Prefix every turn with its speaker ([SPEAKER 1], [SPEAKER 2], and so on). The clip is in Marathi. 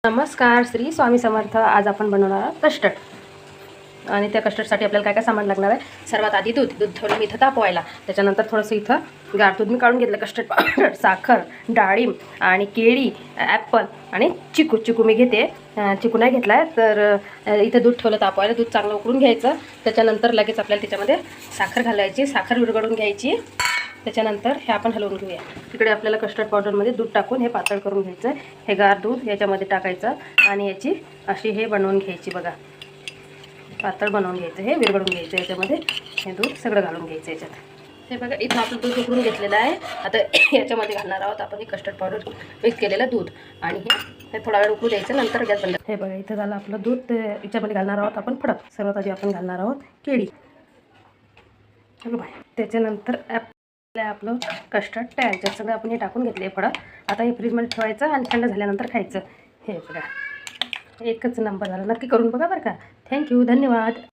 [SPEAKER 1] नमस्कार, श्री स्वामी समर्थ. आज आपण बनवणार आहोत कस्टर्ड. आणि त्या कस्टर्डसाठी आपल्याला काय काय सामान लागणार आहे. सर्वात आधी दूध ठेवलं मी इथं तापवायला. त्याच्यानंतर थोडंसं इथं गार दूध मी काढून घेतलं. कस्टर्ड पावडर, साखर, डाळिंब आणि केळी, ॲपल आणि चिकू मी घेते. चिकू नाही घेतला आहे तर इथं दूध ठेवलं तापवायला. दूध चांगलं उकळून घ्यायचं. त्याच्यानंतर लगेच आपल्याला त्याच्यामध्ये साखर घालायची. साखर विरघळून घ्यायची. त्याच्यानंतर हे आपण हलवून घेऊया. तिकडे आपल्याला कस्टर्ड पावडरमध्ये दूध टाकून हे पातळ करून घ्यायचं. हे गार दूध याच्यामध्ये टाकायचं आणि याची अशी हे बनवून घ्यायची. बघा, पातळ बनवून घ्यायचं. हे विरघळून घ्यायचं. याच्यामध्ये हे दूध सगळं घालून घ्यायचं याच्यात. हे बघा, इथं आपलं दूध उकळून घेतलेलं आहे. आता याच्यामध्ये घालणार आहोत आपण हे कस्टर्ड पावडर मिक्स केलेलं दूध. आणि हे थोडा वेळ उकळू द्यायचं. नंतर गॅस बंद. हे बघा, इथं झालं आपलं दूध. याच्यामध्ये घालणार आहोत आपण फडक. सर्वात आधी आपण घालणार आहोत केळी. बाय. त्याच्यानंतर आपलं कस्टर्ड तयार. त्यात सगळं आपण हे टाकून घेतले फळं. आता हे फ्रीजमध्ये ठेवायचं आणि थंड झाल्यानंतर खायचं. हे बघा, एकच नंबर झालं. नक्की करून बघा बरं का. थँक्यू, धन्यवाद.